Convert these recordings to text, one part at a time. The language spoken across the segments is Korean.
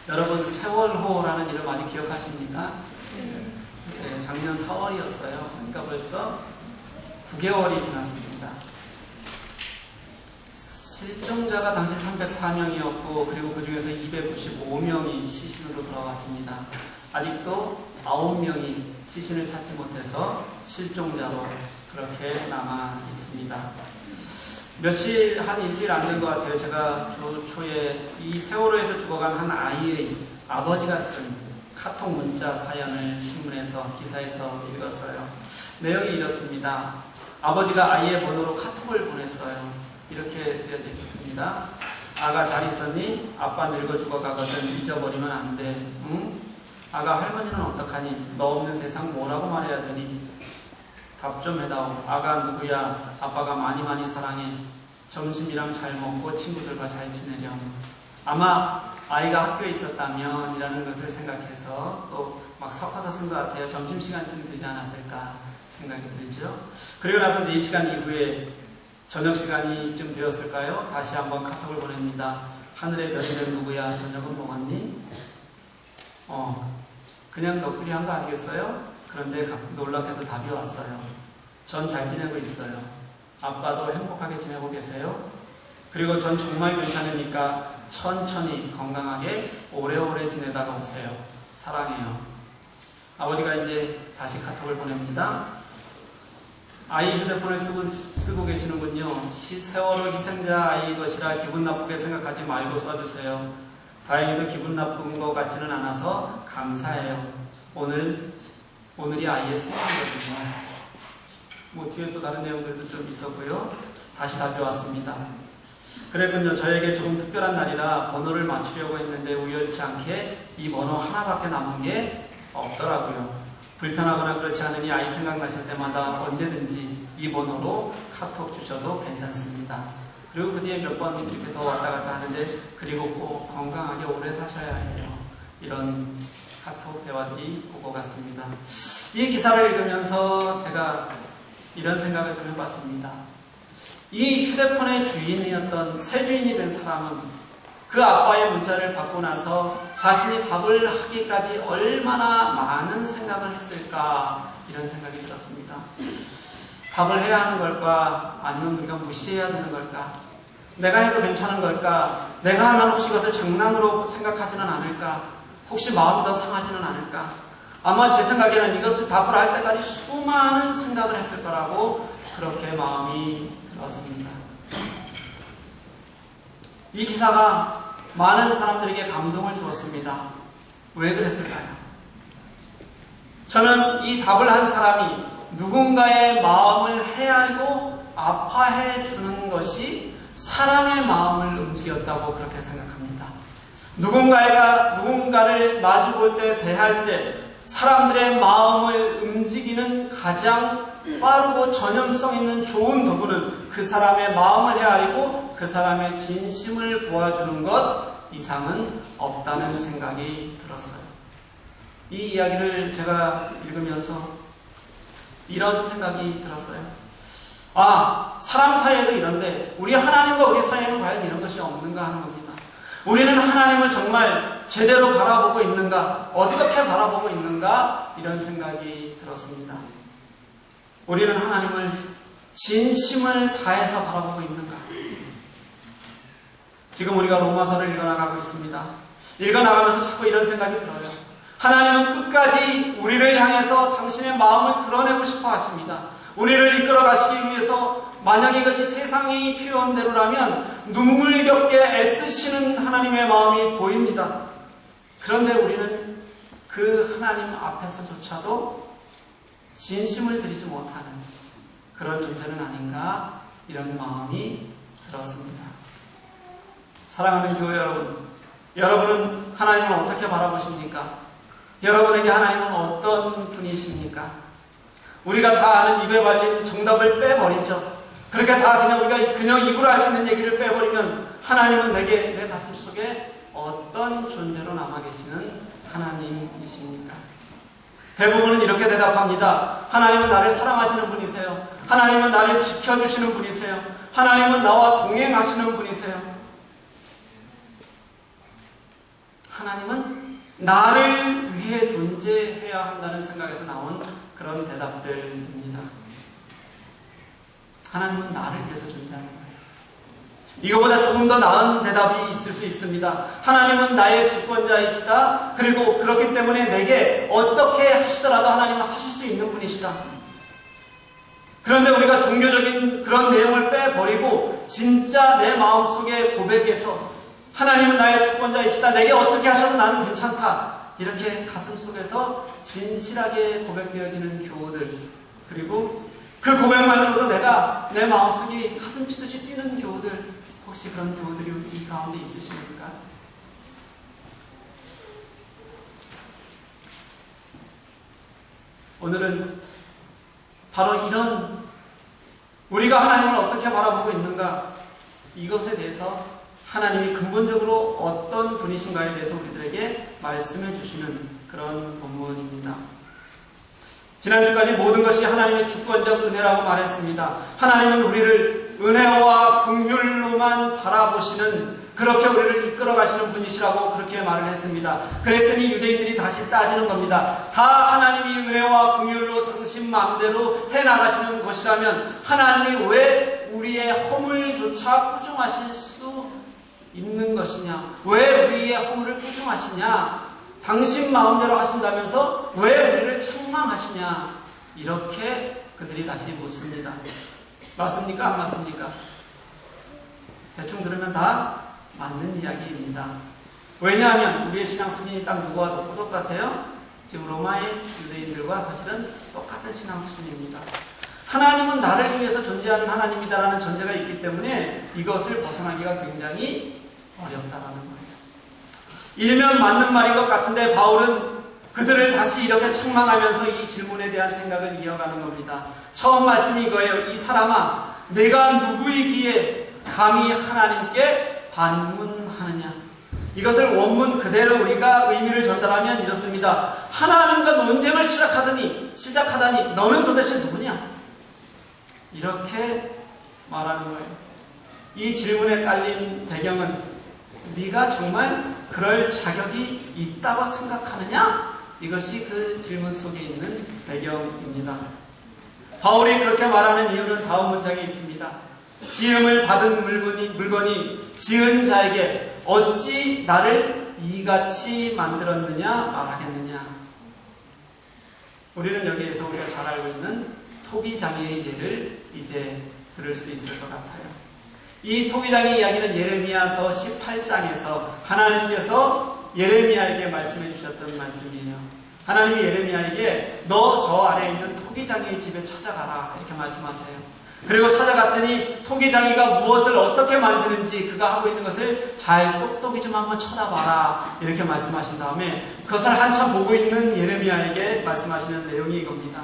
여러분 세월호라는 일을 많이 기억하십니까? 네, 작년 4월이었어요. 그러니까 벌써 9개월이 지났습니다. 실종자가 당시 304명이었고 그리고 그 중에서 295명이 시신으로 돌아왔습니다. 아직도 9명이 시신을 찾지 못해서 실종자로 그렇게 남아 있습니다. 며칠, 한 일주일 안 된 것 같아요. 제가 주 초에 이 세월호에서 죽어간 한 아이의 아버지가 쓴 카톡 문자 사연을 신문에서, 기사에서 읽었어요. 내용이 이렇습니다. 아버지가 아이의 번호로 카톡을 보냈어요. 이렇게 쓰여져 있었습니다. 아가 잘 있었니? 아빠 늙어 죽어가거든. 잊어버리면 안 돼. 응? 아가 할머니는 어떡하니? 너 없는 세상 뭐라고 말해야 되니? 답 좀 해다오. 아가 누구야? 아빠가 많이 사랑해. 점심이랑 잘 먹고 친구들과 잘 지내렴. 아마 아이가 학교에 있었다면 이라는 것을 생각해서 또 막 섞어서 쓴 것 같아요. 점심시간쯤 되지 않았을까 생각이 들죠. 그리고 나서 4시간 이후에 저녁시간이 좀 되었을까요? 다시 한번 카톡을 보냅니다. 하늘의 별이는 누구야? 저녁은 먹었니? 그냥 넋두리 한 거 아니겠어요? 그런데 놀랍게도 답이 왔어요. 전 잘 지내고 있어요. 아빠도 행복하게 지내고 계세요? 그리고 전 정말 괜찮으니까 천천히 건강하게 오래오래 지내다가 오세요. 사랑해요. 아버지가 이제 다시 카톡을 보냅니다. 아이 휴대폰을 쓰고 계시는군요. 세월호 희생자 아이 것이라 기분 나쁘게 생각하지 말고 써주세요. 다행히도 기분 나쁜 것 같지는 않아서 감사해요. 오늘이 아이의 생일이거든요. 뒤에 또 다른 내용들도 좀 있었고요. 다시 답이 왔습니다. 그랬군요. 저에게 조금 특별한 날이라 번호를 맞추려고 했는데 우연치 않게 이 번호 하나밖에 남은 게 없더라고요. 불편하거나 그렇지 않으니 아이 생각나실 때마다 언제든지 이 번호로 카톡 주셔도 괜찮습니다. 그리고 그 뒤에 몇 번 이렇게 더 왔다 갔다 하는데 그리고 꼭 건강하게 오래 사셔야 해요. 이런 카톡 대화들이 오고 갔습니다. 이 기사를 읽으면서 제가 이런 생각을 좀 해봤습니다. 이 휴대폰의 주인이었던 새 주인이 된 사람은 그 아빠의 문자를 받고 나서 자신이 답을 하기까지 얼마나 많은 생각을 했을까 이런 생각이 들었습니다. 답을 해야 하는 걸까? 아니면 우리가 무시해야 되는 걸까? 내가 해도 괜찮은 걸까? 내가 하면 혹시 이것을 장난으로 생각하지는 않을까? 혹시 마음이 더 상하지는 않을까? 아마 제 생각에는 이것을 답을 할 때까지 수많은 생각을 했을 거라고 그렇게 마음이 들었습니다. 이 기사가 많은 사람들에게 감동을 주었습니다. 왜 그랬을까요? 저는 이 답을 한 사람이 누군가의 마음을 헤아리고 아파해 주는 것이 사람의 마음을 움직였다고 그렇게 생각합니다. 누군가를 마주볼 때, 대할 때 사람들의 마음을 움직이는 가장 빠르고 전염성 있는 좋은 도구는 그 사람의 마음을 헤아리고 그 사람의 진심을 보아주는 것 이상은 없다는 생각이 들었어요. 이 이야기를 제가 읽으면서 이런 생각이 들었어요. 사람 사이에도 이런데 우리 하나님과 우리 사이에는 과연 이런 것이 없는가 하는 겁니다. 우리는 하나님을 정말 제대로 바라보고 있는가? 어떻게 바라보고 있는가? 이런 생각이 들었습니다. 우리는 하나님을 진심을 다해서 바라보고 있는가? 지금 우리가 로마서를 읽어나가고 있습니다. 읽어나가면서 자꾸 이런 생각이 들어요. 하나님은 끝까지 우리를 향해서 당신의 마음을 드러내고 싶어 하십니다. 우리를 이끌어 가시기 위해서 만약 이것이 세상이 필요한 대로라면 눈물겹게 애쓰시는 하나님의 마음이 보입니다. 그런데 우리는 그 하나님 앞에서조차도 진심을 들이지 못하는 그런 존재는 아닌가 이런 마음이 들었습니다. 사랑하는 교회 여러분, 여러분은 하나님을 어떻게 바라보십니까? 여러분에게 하나님은 어떤 분이십니까? 우리가 다 아는 입에 발린 정답을 빼버리죠. 그렇게 다 우리가 그냥 입으로 할 수 있는 얘기를 빼버리면 하나님은 내 가슴 속에 어떤 존재로 남아 계시는 하나님이십니까? 대부분은 이렇게 대답합니다. 하나님은 나를 사랑하시는 분이세요. 하나님은 나를 지켜주시는 분이세요. 하나님은 나와 동행하시는 분이세요. 하나님은 나를 위해 존재해야 한다는 생각에서 나온 그런 대답들입니다. 하나님은 나를 위해서 존재하는 거예요. 이거보다 조금 더 나은 대답이 있을 수 있습니다. 하나님은 나의 주권자이시다. 그리고 그렇기 때문에 내게 어떻게 하시더라도 하나님은 하실 수 있는 분이시다. 그런데 우리가 종교적인 그런 내용을 빼버리고 진짜 내 마음속의 고백에서 하나님은 나의 주권자이시다. 내게 어떻게 하셔도 나는 괜찮다. 이렇게 가슴속에서 진실하게 고백되어지는 교우들, 그리고 그 고백만으로도 내가 내 마음속이 가슴 치듯이 뛰는 교우들, 혹시 그런 교우들이 이 가운데 있으십니까? 오늘은 바로 이런 우리가 하나님을 어떻게 바라보고 있는가, 이것에 대해서 하나님이 근본적으로 어떤 분이신가에 대해서 우리들에게 말씀해 주시는 그런 본문입니다. 지난주까지 모든 것이 하나님의 주권적 은혜라고 말했습니다. 하나님은 우리를 은혜와 긍휼로만 바라보시는, 그렇게 우리를 이끌어 가시는 분이시라고 그렇게 말을 했습니다. 그랬더니 유대인들이 다시 따지는 겁니다. 다 하나님이 은혜와 긍휼로 당신 마음대로 해나가시는 것이라면 하나님이 왜 우리의 허물조차 꾸중하실 수 있는 것이냐? 왜 우리의 허물을 꾸중하시냐? 당신 마음대로 하신다면서 왜 우리를 책망하시냐? 이렇게 그들이 다시 묻습니다. 맞습니까? 안 맞습니까? 대충 들으면 다 맞는 이야기입니다. 왜냐하면 우리의 신앙 수준이 딱 누구와 똑같아요? 지금 로마의 유대인들과 사실은 똑같은 신앙 수준입니다. 하나님은 나를 위해서 존재하는 하나님이다라는 전제가 있기 때문에 이것을 벗어나기가 굉장히 어렵다라는 거예요. 일면 맞는 말인 것 같은데 바울은 그들을 다시 이렇게 책망하면서 이 질문에 대한 생각을 이어가는 겁니다. 처음 말씀이 이거예요. 이 사람아, 내가 누구이기에 감히 하나님께 반문하느냐? 이것을 원문 그대로 우리가 의미를 전달하면 이렇습니다. 하나님과 논쟁을 시작하다니 너는 도대체 누구냐? 이렇게 말하는 거예요. 이 질문에 깔린 배경은 네가 정말 그럴 자격이 있다고 생각하느냐? 이것이 그 질문 속에 있는 배경입니다. 바울이 그렇게 말하는 이유는 다음 문장에 있습니다. 지음을 받은 물건이 지은 자에게 어찌 나를 이같이 만들었느냐 말하겠느냐. 우리는 여기에서 우리가 잘 알고 있는 토기장이의 예를 이제 들을 수 있을 것 같아요. 이 토기장의 이야기는 예레미야서 18장에서 하나님께서 예레미야에게 말씀해 주셨던 말씀이에요. 하나님이 예레미야에게 너 저 아래에 있는 토기장이의 집에 찾아가라 이렇게 말씀하세요. 그리고 찾아갔더니 토기장이가 무엇을 어떻게 만드는지 그가 하고 있는 것을 잘 똑똑히 좀 한번 쳐다봐라 이렇게 말씀하신 다음에 그것을 한참 보고 있는 예레미야에게 말씀하시는 내용이 이겁니다.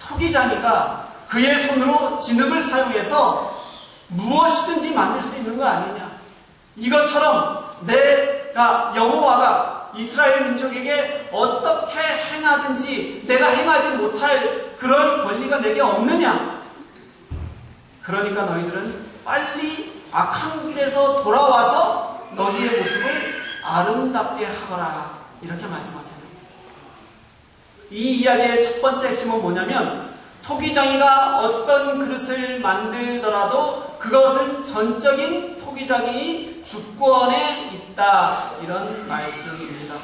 토기장이가 그의 손으로 진흙을 사용해서 무엇이든지 만들 수 있는 거 아니냐. 이것처럼 내가 여호와가 이스라엘 민족에게 어떻게 행하든지 내가 행하지 못할 그런 권리가 내게 없느냐. 그러니까 너희들은 빨리 악한 길에서 돌아와서 너희의 모습을 아름답게 하거라 이렇게 말씀하세요. 이 이야기의 첫 번째 핵심은 뭐냐면 토기장이가 어떤 그릇을 만들더라도 그것은 전적인 토기장이 주권에 있다 이런 말씀입니다.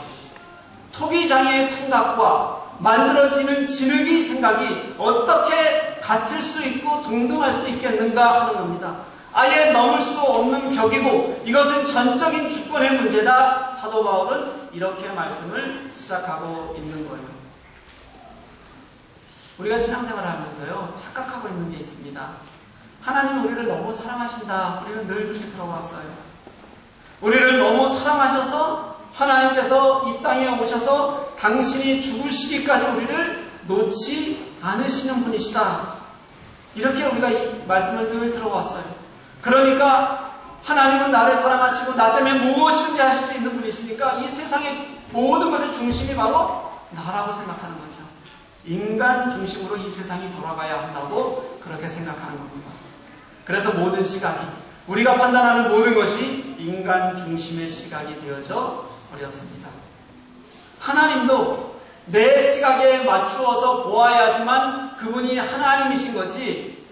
토기장이의 생각과 만들어지는 진흙의 생각이 어떻게 같을 수 있고 동등할 수 있겠는가 하는 겁니다. 아예 넘을 수 없는 벽이고 이것은 전적인 주권의 문제다. 사도 바울은 이렇게 말씀을 시작하고 있는 거예요. 우리가 신앙생활을 하면서요 착각하고 있는 게 있습니다. 하나님은 우리를 너무 사랑하신다. 우리는 늘 그렇게 들어왔어요. 우리를 너무 사랑하셔서 하나님께서 이 땅에 오셔서 당신이 죽으시기까지 우리를 놓지 않으시는 분이시다. 이렇게 우리가 이 말씀을 늘 들어왔어요. 그러니까 하나님은 나를 사랑하시고 나 때문에 무엇이든지 하실 수 있는 분이시니까 이 세상의 모든 것의 중심이 바로 나라고 생각하는 거죠. 인간 중심으로 이 세상이 돌아가야 한다고 그렇게 생각하는 겁니다. 그래서 모든 시각이 우리가 판단하는 모든 것이 인간 중심의 시각이 되어져 버렸습니다. 하나님도 내 시각에 맞추어서 보아야지만 그분이 하나님이신 거지,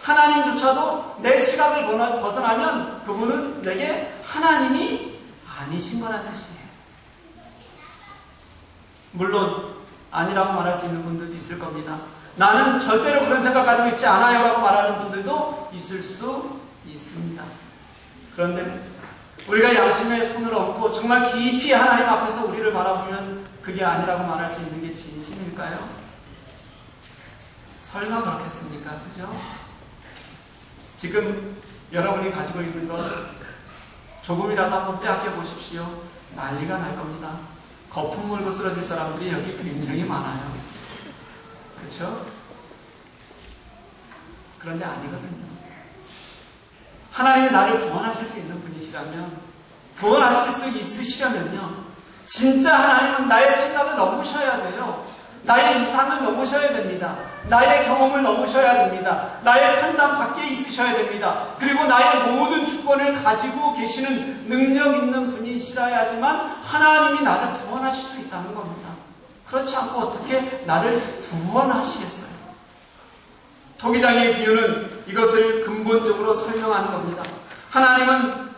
하나님조차도 내 시각을 벗어나면 그분은 내게 하나님이 아니신 거라는 뜻이에요. 물론 아니라고 말할 수 있는 분들도 있을 겁니다. 나는 절대로 그런 생각 가지고 있지 않아요 라고 말하는 분들도 있을 수 있습니다. 그런데 우리가 양심의 손을 얹고 정말 깊이 하나님 앞에서 우리를 바라보면 그게 아니라고 말할 수 있는 게 진심일까요? 설마 그렇겠습니까? 그죠? 지금 여러분이 가지고 있는 것 조금이라도 한번 빼앗겨 보십시오. 난리가 날 겁니다. 거품 물고 쓰러질 사람들이 여기 굉장히 많아요. 그렇죠? 그런데 아니거든요. 하나님이 나를 구원하실 수 있는 분이시라면, 구원하실 수 있으시려면요, 진짜 하나님은 나의 생각을 넘으셔야 돼요. 나의 이상을 넘으셔야 됩니다. 나의 경험을 넘으셔야 됩니다. 나의 판단 밖에 있으셔야 됩니다. 그리고 나의 모든 주권을 가지고 계시는 능력 있는 분이시라야지만 하나님이 나를 구원하실 수 있다는 겁니다. 그렇지 않고 어떻게 나를 구원하시겠어요? 토기장의 비유는 이것을 근본적으로 설명하는 겁니다. 하나님은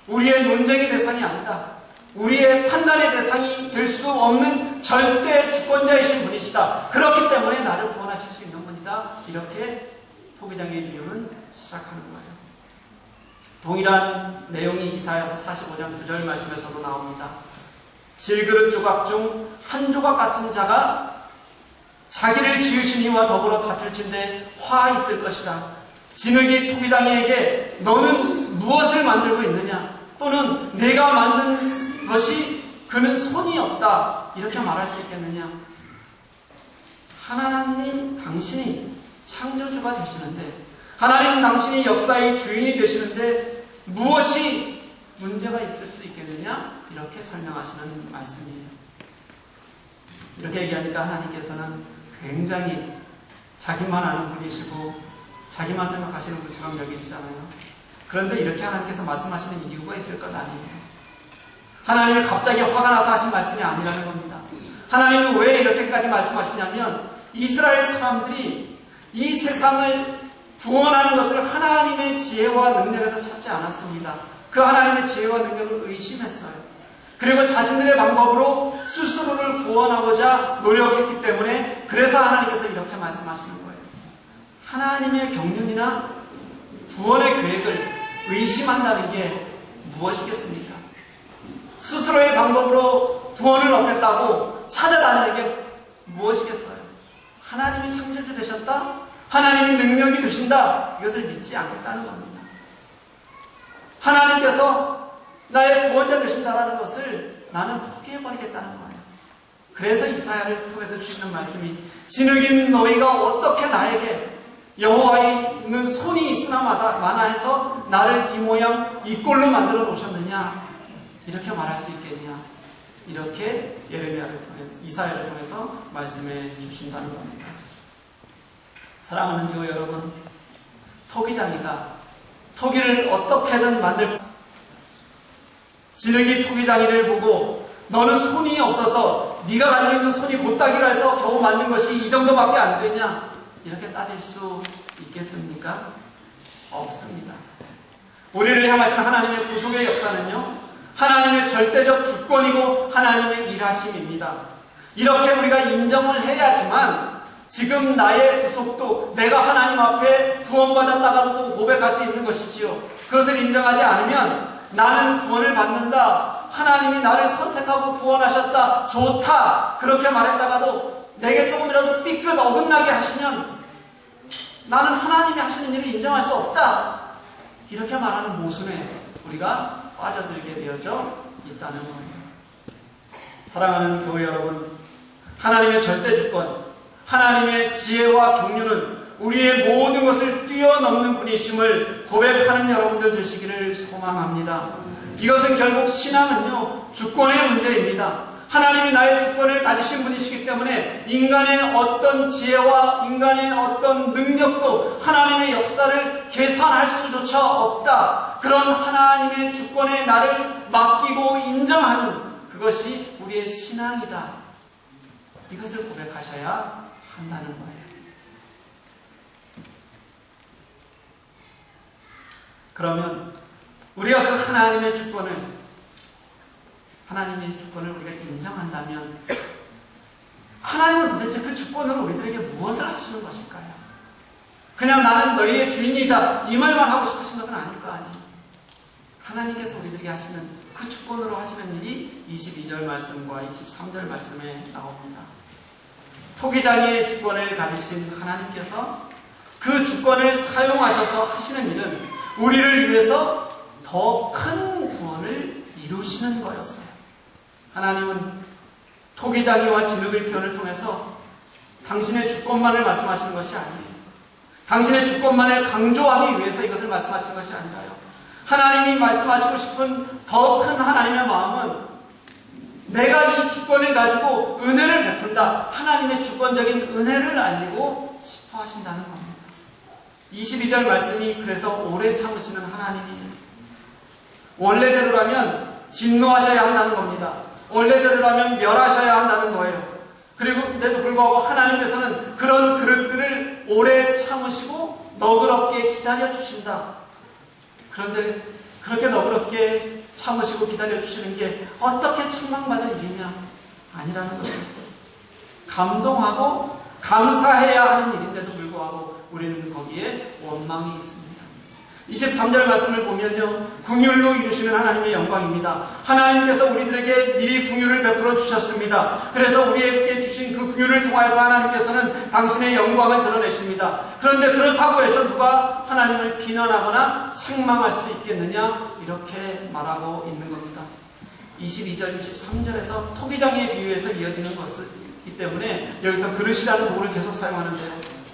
우리의 논쟁의 대상이 아니다. 우리의 판단의 대상이 될 수 없는 절대 주권자이신 분이시다. 그렇기 때문에 나를 구원하실 수 있는 분이다. 이렇게 토기장의 비유는 시작하는 거예요. 동일한 내용이 이사야서 45장 9절 말씀에서도 나옵니다. 질그릇 조각 중 한 조각 같은 자가 자기를 지으신 이와 더불어 다툴진대 화 있을 것이다. 진흙이 토기장이에게 너는 무엇을 만들고 있느냐? 또는 내가 만든 것이 그는 손이 없다. 이렇게 말할 수 있겠느냐? 하나님 당신이 창조주가 되시는데, 하나님 당신이 역사의 주인이 되시는데 무엇이 문제가 있을 수 있겠느냐? 이렇게 설명하시는 말씀이에요. 이렇게 얘기하니까 하나님께서는 굉장히 자기만 아는 분이시고 자기만 생각하시는 분처럼 여기시잖아요. 그런데 이렇게 하나님께서 말씀하시는 이유가 있을 것 아니에요. 하나님이 갑자기 화가 나서 하신 말씀이 아니라는 겁니다. 하나님은 왜 이렇게까지 말씀하시냐면, 이스라엘 사람들이 이 세상을 구원하는 것을 하나님의 지혜와 능력에서 찾지 않았습니다. 그 하나님의 지혜와 능력을 의심했어요. 그리고 자신들의 방법으로 스스로를 구원하고자 노력했기 때문에, 그래서 하나님께서 이렇게 말씀하시는 거예요. 하나님의 경륜이나 구원의 계획을 의심한다는 게 무엇이겠습니까? 스스로의 방법으로 구원을 얻겠다고 찾아다니는 게 무엇이겠어요? 하나님이 창조주 되셨다? 하나님이 능력이 되신다? 이것을 믿지 않겠다는 겁니다. 하나님께서 나의 구원자 되신다라는 것을 나는 포기해버리겠다는 거예요. 그래서 이사야를 통해서 주시는 말씀이, 진흙인 너희가 어떻게 나에게 여호와의 손이 있으나 마나해서 나를 이 모양 이 꼴로 만들어 놓으셨느냐? 이렇게 말할 수 있겠냐? 이렇게 예레미야를 통해서, 이사야를 통해서 말씀해 주신다는 겁니다. 사랑하는 교회 여러분, 토기장이가 토기를 어떻게든 진흙이 토기장이를 보고 너는 손이 없어서 네가 가지고 있는 손이 곧다기라 해서 겨우 만든 것이 이 정도밖에 안 되냐? 이렇게 따질 수 있겠습니까? 없습니다. 우리를 향하신 하나님의 구속의 역사는요, 하나님의 절대적 주권이고 하나님의 일하심입니다. 이렇게 우리가 인정을 해야지만 지금 나의 구속도 내가 하나님 앞에 구원받았다가도 고백할 수 있는 것이지요. 그것을 인정하지 않으면 나는 구원을 받는다, 하나님이 나를 선택하고 구원하셨다, 좋다, 그렇게 말했다가도 내게 조금이라도 삐끗 어긋나게 하시면 나는 하나님이 하시는 일을 인정할 수 없다, 이렇게 말하는 모순에 우리가 빠져들게 되어져 있다는 거예요. 사랑하는 교회 여러분, 하나님의 절대주권, 하나님의 지혜와 경륜은 우리의 모든 것을 뛰어넘는 분이심을 고백하는 여러분들 되시기를 소망합니다. 이것은 결국 신앙은요, 주권의 문제입니다. 하나님이 나의 주권을 가지신 분이시기 때문에 인간의 어떤 지혜와 인간의 어떤 능력도 하나님의 역사를 계산할 수조차 없다. 그런 하나님의 주권에 나를 맡기고 인정하는 그것이 우리의 신앙이다. 이것을 고백하셔야 한다는 거예요. 그러면 우리가 그 하나님의 주권을 우리가 인정한다면 하나님은 도대체 그 주권으로 우리들에게 무엇을 하시는 것일까요? 그냥 나는 너희의 주인이다 이 말만 하고 싶으신 것은 아닐 거 아니에요. 하나님께서 우리들에게 하시는 그 주권으로 하시는 일이 22절 말씀과 23절 말씀에 나옵니다. 토기장의 주권을 가지신 하나님께서 그 주권을 사용하셔서 하시는 일은 우리를 위해서 더 큰 구원을 이루시는 거였어요. 하나님은 토기장이와 진흙의 표현을 통해서 당신의 주권만을 말씀하시는 것이 아니에요. 당신의 주권만을 강조하기 위해서 이것을 말씀하시는 것이 아니라요. 하나님이 말씀하시고 싶은 더 큰 하나님의 마음은 내가 이 주권을 가지고 은혜를 베푼다. 하나님의 주권적인 은혜를 알리고 싶어 하신다는 겁니다. 22절 말씀이 그래서 오래 참으시는 하나님이에요. 원래대로라면 진노하셔야 한다는 겁니다. 원래대로라면 멸하셔야 한다는 거예요. 그런데도 불구하고 하나님께서는 그런 그릇들을 오래 참으시고 너그럽게 기다려주신다. 그런데 그렇게 너그럽게 참으시고 기다려주시는 게 어떻게 책망받을 일이냐? 아니라는 거죠. 감동하고 감사해야 하는 일인데도 불구하고 우리는 거기에 원망이 있습니다. 23절 말씀을 보면요. 긍휼로 이루시는 하나님의 영광입니다. 하나님께서 우리들에게 미리 긍휼을 베풀어 주셨습니다. 그래서 우리에게 주신 그 긍휼을 통하여서 하나님께서는 당신의 영광을 드러내십니다. 그런데 그렇다고 해서 누가 하나님을 비난하거나 책망할 수 있겠느냐? 이렇게 말하고 있는 겁니다. 22절, 23절에서 토기장에 비유해서 이어지는 것이기 때문에 여기서 그릇이라는 도구를 계속 사용하는데요.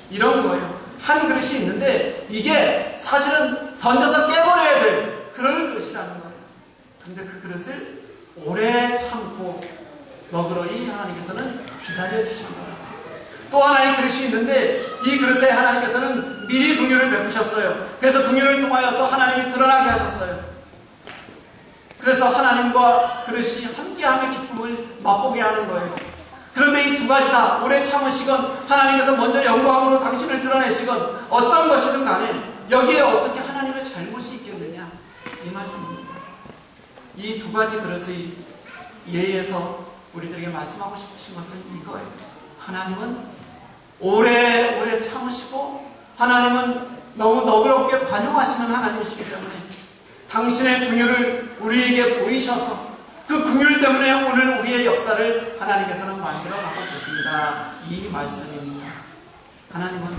이런 거예요. 한 그릇이 있는데 이게 사실은 던져서 깨버려야 될 그런 그릇이라는 거예요. 그런데 그 그릇을 오래 참고 너그러이 하나님께서는 기다려주시는 거예요. 또 하나의 그릇이 있는데 이 그릇에 하나님께서는 미리 긍휼을 베푸셨어요. 그래서 긍휼을 통하여서 하나님이 드러나게 하셨어요. 그래서 하나님과 그릇이 함께함의 기쁨을 맛보게 하는 거예요. 그런데 이 두 가지 다 오래 참으시건 하나님께서 먼저 영광으로 당신을 드러내시건 어떤 것이든 간에 여기에 어떻게 하나님의 잘못이 있겠느냐 이 말씀입니다. 이 두 가지 그릇의 예에서 우리들에게 말씀하고 싶으신 것은 이거예요. 하나님은 오래 참으시고 하나님은 너무 너그럽게 관용하시는 하나님이시기 때문에 당신의 긍휼을 우리에게 보이셔서 그 긍휼 때문에 오늘 우리의 역사를 하나님께서는 만들어가고 계십니다. 이 말씀입니다. 하나님은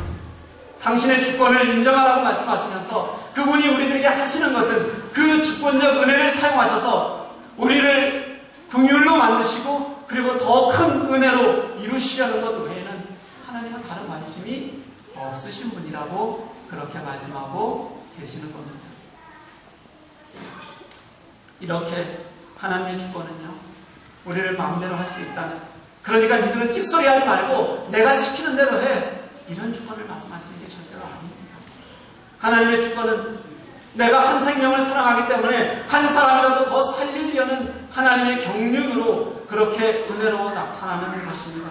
당신의 주권을 인정하라고 말씀하시면서 그분이 우리들에게 하시는 것은 그 주권적 은혜를 사용하셔서 우리를 긍휼로 만드시고 그리고 더 큰 은혜로 이루시려는 것 외에는 하나님은 다른 관심이 없으신 분이라고 그렇게 말씀하고 계시는 겁니다. 이렇게 하나님의 주권은요, 우리를 마음대로 할 수 있다는, 그러니까 니들은 찍소리하지 말고 내가 시키는 대로 해, 이런 주권을 말씀하시는 게 절대로 아닙니다. 하나님의 주권은 내가 한 생명을 사랑하기 때문에 한 사람이라도 더 살리려는 하나님의 경륜으로 그렇게 은혜로 나타나는 것입니다.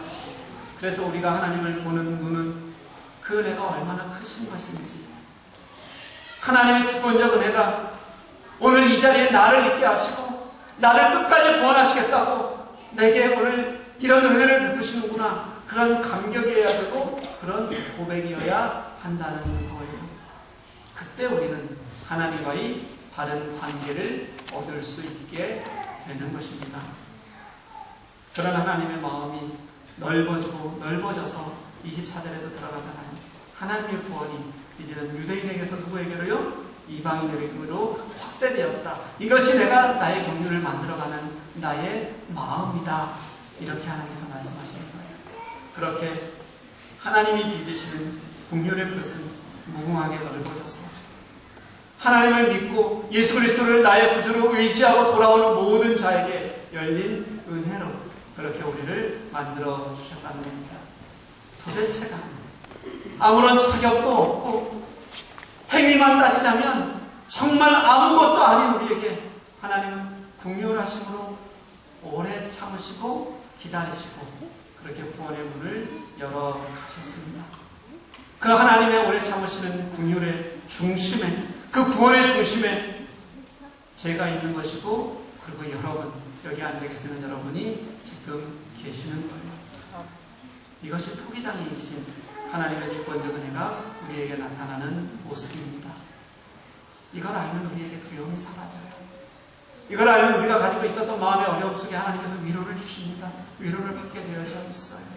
그래서 우리가 하나님을 보는 눈은 그 은혜가 얼마나 크신 것인지, 하나님의 주권적 은혜가 오늘 이 자리에 나를 있게 하시고 나를 끝까지 구원하시겠다고 내게 오늘 이런 은혜를 베푸시는구나, 그런 감격이어야 되고 그런 고백이어야 한다는 거예요. 그때 우리는 하나님과의 바른 관계를 얻을 수 있게 되는 것입니다. 그런 하나님의 마음이 넓어져서 24절에도 들어가잖아요. 하나님의 구원이 이제는 유대인에게서 누구에게로요? 이방인에게로 확대되었다. 이것이 내가 나의 경륜을 만들어가는 나의 마음이다. 이렇게 하나님께서 말씀하시는 거예요. 그렇게 하나님이 빚으시는 긍휼의 그릇은 무궁하게 넓어져서 하나님을 믿고 예수 그리스도를 나의 구주로 의지하고 돌아오는 모든 자에게 열린 은혜로 그렇게 우리를 만들어 주셨다는 겁니다. 도대체가 아무런 자격도 없고 행위만 따지자면 정말 아무것도 아닌 우리에게 하나님은 긍휼하심으로 오래 참으시고 기다리시고 그렇게 구원의 문을 열어 가셨습니다. 그 하나님의 오래 참으시는 긍휼의 중심에, 그 구원의 중심에 제가 있는 것이고, 그리고 여러분, 여기 앉아 계시는 여러분이 지금 계시는 거예요. 이것이 토기장이신 하나님의 주권적 은혜가 우리에게 나타나는 모습입니다. 이걸 알면 우리에게 두려움이 사라져요. 이걸 알면 우리가 가지고 있었던 마음의 어려움 속에 하나님께서 위로를 주십니다. 위로를 받게 되어져 있어요.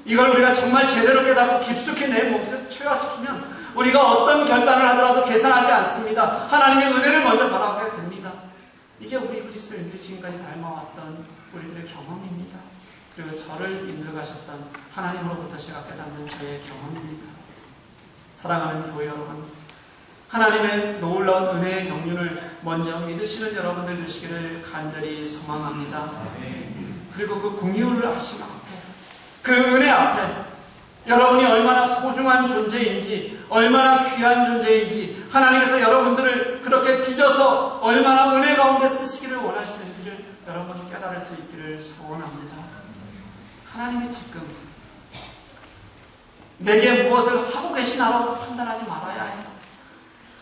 이걸 우리가 정말 제대로 깨닫고 깊숙이 내 몫에 체화시키면 우리가 어떤 결단을 하더라도 계산하지 않습니다. 하나님의 은혜를 먼저 바라보게 됩니다. 이게 우리 그리스도인들이 지금까지 닮아왔던 우리들의 경험입니다. 그리고 저를 인도하셨던 하나님으로부터 제가 깨닫는 저의 경험입니다. 사랑하는 교회 여러분, 하나님의 놀라운 은혜의 경륜을 먼저 믿으시는 여러분들 되시기를 간절히 소망합니다. 그리고 그 긍휼을 하심 앞에, 그 은혜 앞에 여러분이 얼마나 소중한 존재인지, 얼마나 귀한 존재인지, 하나님께서 여러분들을 그렇게 빚어서 얼마나 은혜 가운데 쓰시기를 원하시는지를 여러분이 깨달을 수 있기를 소원합니다. 하나님이 지금 내게 무엇을 하고 계시나로 판단하지 말아야 해요.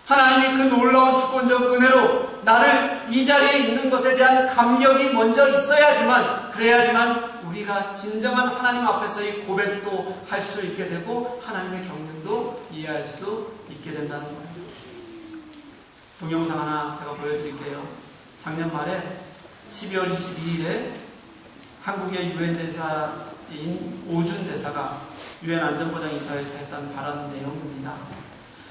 하나님이 그 놀라운 주권적 은혜로 나를 이 자리에 있는 것에 대한 감격이 먼저 있어야지만, 그래야지만 우리가 진정한 하나님 앞에서의 고백도 할 수 있게 되고 하나님의 경륜도 이해할 수 있게 된다는 거예요. 동영상 하나 제가 보여드릴게요. 작년 말에 12월 22일에 한국의 유엔 대사인 오준 대사가 유엔 안전보장이사회에서 했던 발언 내용입니다.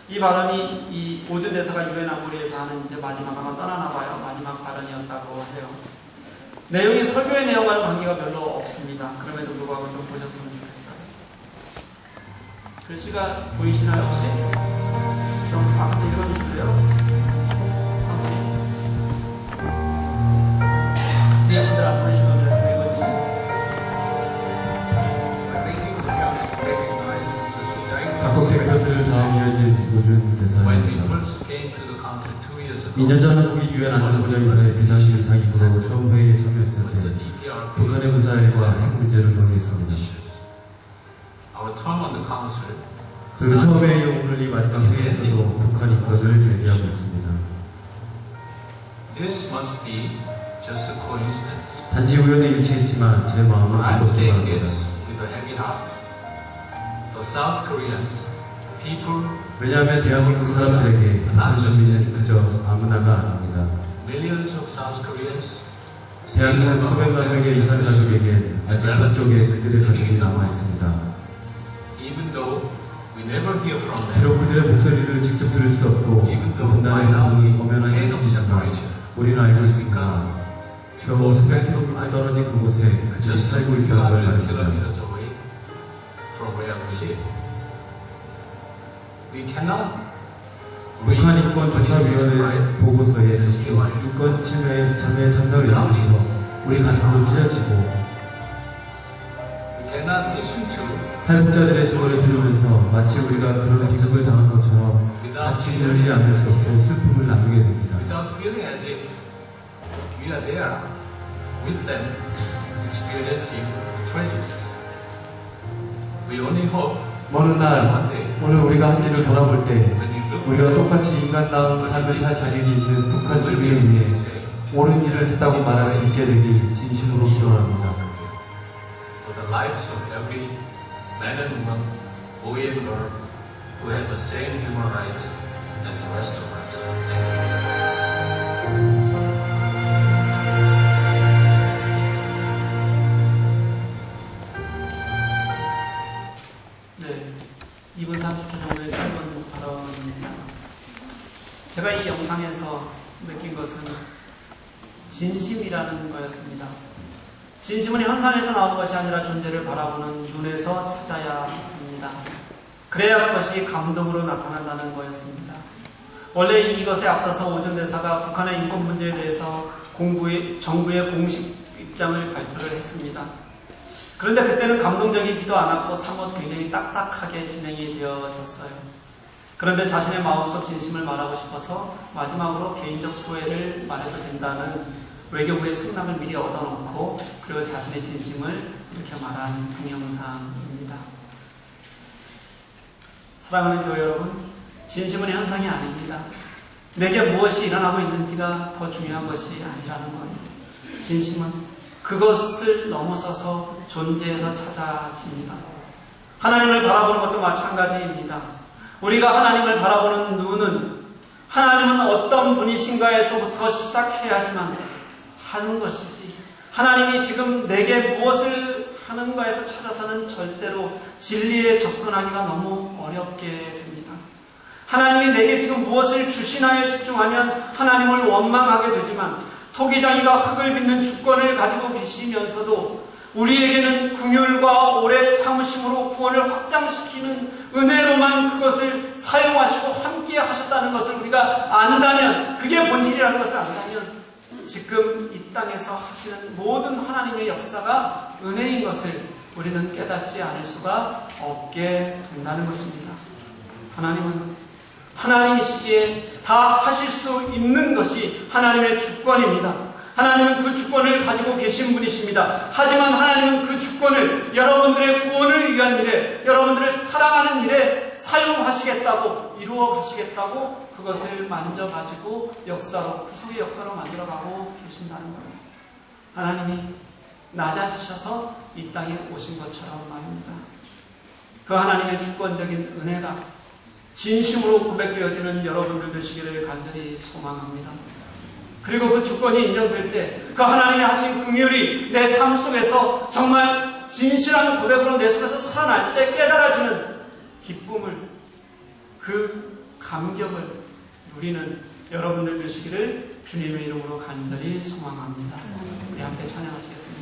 이 발언이 이 오준 대사가 유엔 안보리에서 하는 이제 마지막 아마 떠나나 봐요. 마지막 발언이었다고 해요. 내용이 설교의 내용과는 관계가 별로 없습니다. 그럼에도 불구하고 좀 보셨으면 좋겠어요. 글씨가 보이시나요 혹시? 좀 앞에서 읽어주실래요? 뒤에 분들 안 보이시면 읽어주세요. 각국 대표들을 다 이어진 오준 대사입니다. 2년 전 한국이 유엔 안전보장이사회 비상시를 사기로 처음 회의에 참여했을 때 북한의 미사일과 핵 문제를 논의했습니다. 그리고 처음에 오늘 이 마지막 회의에서도 북한 입각을 얘기하고 있습니다. 단지 우연의 일치했지만 제 마음은 그렇게 말합니다. 왜냐하면 대한민국 사람들에게 북한 주민은 그저 아무나가 아닙니다. 대한민국 수백만 명의 이산 가족에게 아직 북쪽에 그들의 가족이 남아있습니다. 비록 그들의 목소리를 직접 들을 수 없고 그 분단의 고통이 엄연한 현실이지만 우리는 알고 있습니다. 겨우 수백 킬로미터 떨어진 그곳에 그들이 살고 있다는 걸 말입니다. 북한 인권조사위원회 보고서에 인권 침해 참여 참사를 일으켜서 우리 가슴도 찢어지고 탈북자들의 증언을 들으면서 마치 우리가 그런 비극을 당한 것처럼 같이 울지 않을 수 없고 슬픔을 나누게 됩니다. 어느 날 오늘 우리가 한 일을 돌아볼 때 우리가 똑같이 인간다운 삶을 살 자격이 있는 북한 주민을 위해 옳은 일을 했다고 말할 수 있게 되길 진심으로 기원합니다. 네, 2분 30초 정도의 짧은 발언입니다. 제가 이 영상에서 느낀 것은 진심이라는 거였습니다. 진심은 현상에서 나오는 것이 아니라 존재를 바라보는 눈에서 찾아야 합니다. 그래야 그것이 감동으로 나타난다는 거였습니다. 원래 이것에 앞서서 오준 대사가 북한의 인권 문제에 대해서 정부의 공식 입장을 발표를 했습니다. 그런데 그때는 감동적이지도 않았고 사뭇 굉장히 딱딱하게 진행이 되어졌어요. 그런데 자신의 마음속 진심을 말하고 싶어서 마지막으로 개인적 소회를 말해도 된다는 외교부의 승낙을 미리 얻어놓고 그리고 자신의 진심을 이렇게 말한 동영상입니다. 사랑하는 교회 여러분, 진심은 현상이 아닙니다. 내게 무엇이 일어나고 있는지가 더 중요한 것이 아니라는 겁니다. 진심은 그것을 넘어서서 존재에서 찾아집니다. 하나님을 바라보는 것도 마찬가지입니다. 우리가 하나님을 바라보는 눈은 하나님은 어떤 분이신가에서부터 시작해야지만 하는 것이지, 하나님이 지금 내게 무엇을 하는가에서 찾아서는 절대로 진리에 접근하기가 너무 어렵게 됩니다. 하나님이 내게 지금 무엇을 주시나에 집중하면 하나님을 원망하게 되지만, 토기장이가 흙을 빚는 주권을 가지고 계시면서도 우리에게는 긍휼과 오래 참으심으로 구원을 확장시키는 은혜로만 그것을 사용하시고 함께 하셨다는 것을 우리가 안다면, 그게 본질이라는 것을 안다면 지금 이 땅에서 하시는 모든 하나님의 역사가 은혜인 것을 우리는 깨닫지 않을 수가 없게 된다는 것입니다. 하나님은 하나님이시기에 다 하실 수 있는 것이 하나님의 주권입니다. 하나님은 그 주권을 가지고 계신 분이십니다. 하지만 하나님은 그 주권을 여러분들의 구원을 위한 일에, 여러분들을 사랑하는 일에 사용하시겠다고, 이루어 가시겠다고 그것을 만져가지고 역사로, 구속의 역사로 만들어가고 계신다는 거예요. 하나님이 낮아지셔서 이 땅에 오신 것처럼 말입니다. 그 하나님의 주권적인 은혜가 진심으로 고백되어지는 여러분들 되시기를 간절히 소망합니다. 그리고 그 주권이 인정될 때, 그 하나님이 하신 긍휼이 내 삶 속에서 정말 진실한 고백으로 내 속에서 살아날 때 깨달아지는 기쁨을, 그 감격을 누리는 여러분들 되시기를 주님의 이름으로 간절히 소망합니다. 우리 함께 찬양하시겠습니다.